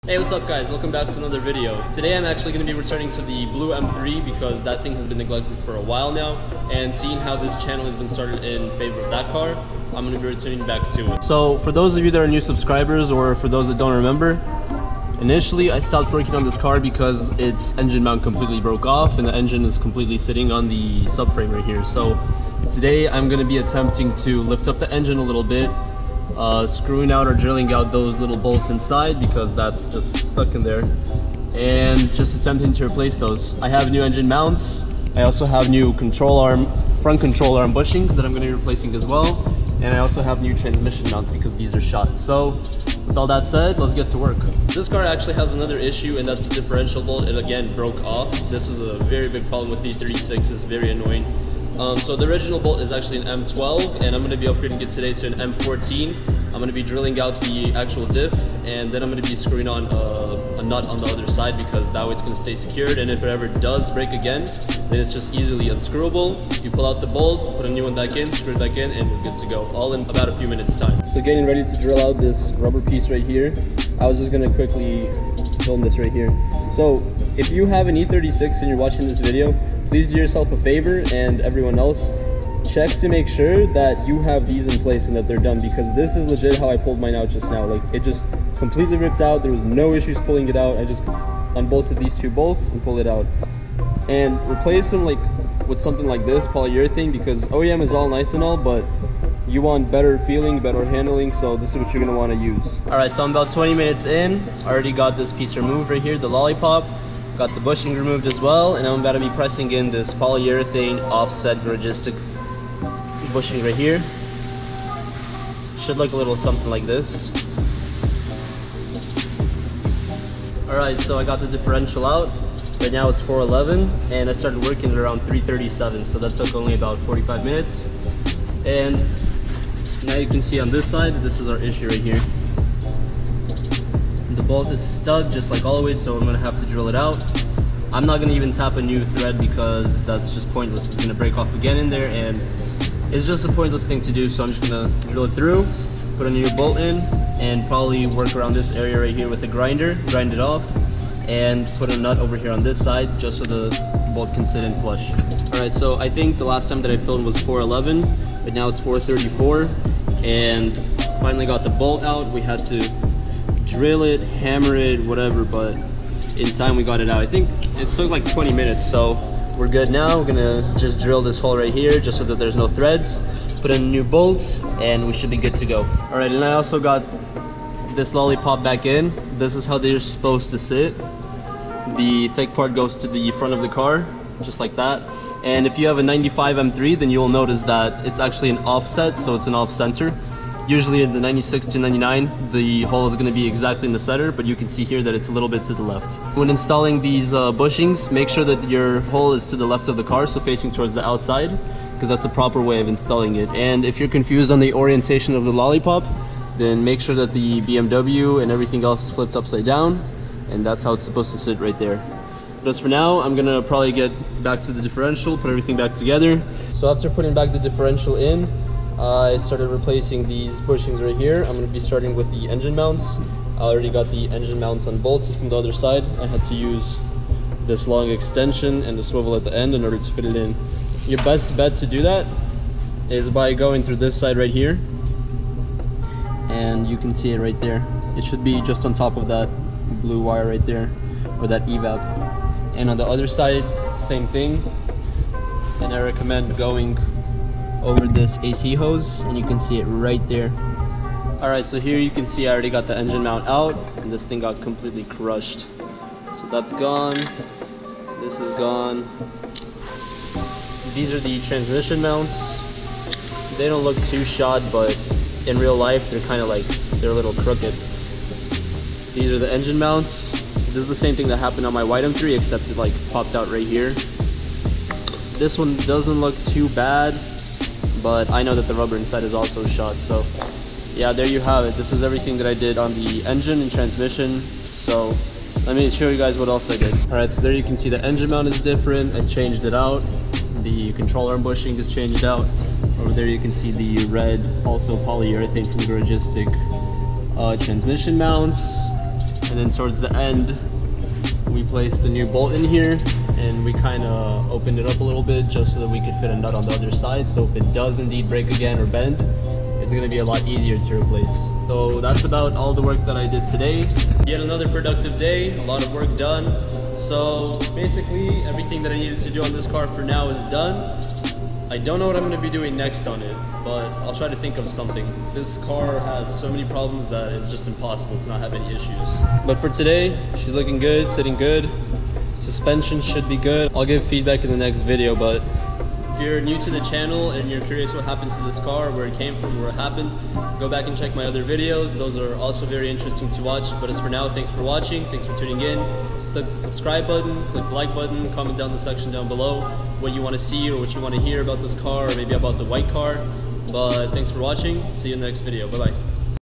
Hey, what's up guys? Welcome back to another video. Today I'm actually going to be returning to the blue M3 because that thing has been neglected for a while now, and seeing how this channel has been started in favor of that car, I'm going to be returning back to it. So for those of you that are new subscribers, or for those that don't remember, initially I stopped working on this car because its engine mount completely broke off and the engine is completely sitting on the subframe right here. So today I'm going to be attempting to lift up the engine a little bit, screwing out or drilling out those little bolts inside because that's just stuck in there, and just attempting to replace those. I have new engine mounts. I also have new front control arm bushings that I'm going to be replacing as well, and I also have new transmission mounts because these are shot. So with all that said, let's get to work. This car actually has another issue, and that's the differential bolt. It again broke off. This is a very big problem with the 36. It's very annoying. So the original bolt is actually an M12, and I'm going to be upgrading it today to an M14. I'm going to be drilling out the actual diff, and then I'm going to be screwing on a nut on the other side because that way it's going to stay secured, and if it ever does break again, then it's just easily unscrewable. You pull out the bolt, put a new one back in, screw it back in, and we're good to go, all in about a few minutes time. So getting ready to drill out this rubber piece right here. I was just going to quickly film this right here. So if you have an E36 and you're watching this video, please do yourself a favor and everyone else, check to make sure that you have these in place and that they're done, because this is legit how I pulled mine out just now. Like, it just completely ripped out. There was no issues pulling it out. I just unbolted these two bolts and pulled it out, and replace them like with something like this polyurethane, because OEM is all nice and all, but you want better feeling, better handling, so this is what you're going to want to use. Alright, so I'm about 20 minutes in. I already got this piece removed right here, the lollipop. Got the bushing removed as well, and I'm about to be pressing in this polyurethane offset garagistic bushing right here. Should look a little something like this. Alright, so I got the differential out. Right now it's 411, and I started working at around 3:37, so that took only about 45 minutes. And now you can see on this side, this is our issue right here. The bolt is stuck just like always, so I'm going to have to drill it out. I'm not going to even tap a new thread because that's just pointless. It's going to break off again in there, and it's just a pointless thing to do, so I'm just going to drill it through, put a new bolt in, and probably work around this area right here with a grinder, grind it off, and put a nut over here on this side just so the bolt can sit in flush. Alright, so I think the last time that I filmed was 411, but now it's 434, and finally got the bolt out. We had to drill it, hammer it, whatever, but in time we got it out. I think it took like 20 minutes, so we're good now. We're gonna just drill this hole right here just so that there's no threads, put in new bolts, and we should be good to go. All right, and I also got this lollipop back in. This is how they're supposed to sit. The thick part goes to the front of the car, just like that. And if you have a 95 M3, then you'll notice that it's actually an offset, so it's an off center. Usually in the 96 to 99, the hole is going to be exactly in the center, but you can see here that it's a little bit to the left. When installing these bushings, make sure that your hole is to the left of the car, so facing towards the outside, because that's the proper way of installing it. And if you're confused on the orientation of the lollipop, then make sure that the BMW and everything else is flipped upside down, and that's how it's supposed to sit right there. But as for now, I'm going to probably get back to the differential, put everything back together. So after putting back the differential in, I started replacing these bushings right here. I'm going to be starting with the engine mounts. I already got the engine mounts unbolted from the other side. I had to use this long extension and the swivel at the end in order to fit it in. Your best bet to do that is by going through this side right here, and you can see it right there. It should be just on top of that blue wire right there, or that evap. And on the other side, same thing, and I recommend going over this AC hose, and you can see it right there. Alright, so here you can see I already got the engine mount out, and this thing got completely crushed. So that's gone, this is gone. These are the transmission mounts. They don't look too shot, but in real life they're kind of like, they're a little crooked. These are the engine mounts. This is the same thing that happened on my white M3, except it like popped out right here. This one doesn't look too bad, but I know that the rubber inside is also shot. So yeah, there you have it. This is everything that I did on the engine and transmission. So let me show you guys what else I did. Alright, so there you can see the engine mount is different. I changed it out. The control arm bushing is changed out. Over there you can see the red, also polyurethane from Garagistic transmission mounts. and then towards the end we placed a new bolt in here, and we kind of opened it up a little bit just so that we could fit a nut on the other side, so if it does indeed break again or bend, it's going to be a lot easier to replace. So that's about all the work that I did today. Yet another productive day, a lot of work done. So basically everything that I needed to do on this car for now is done. I don't know what I'm going to be doing next on it, but I'll try to think of something. This car has so many problems that it's just impossible to not have any issues. But for today, she's looking good, sitting good. Suspension should be good. I'll give feedback in the next video, but if you're new to the channel and you're curious what happened to this car, where it came from, where it happened, go back and check my other videos. Those are also very interesting to watch. But as for now, thanks for watching, thanks for tuning in. Click the subscribe button, click the like button, comment down in the section down below what you want to see or what you want to hear about this car, or maybe about the white car. But thanks for watching. See you in the next video. Bye bye.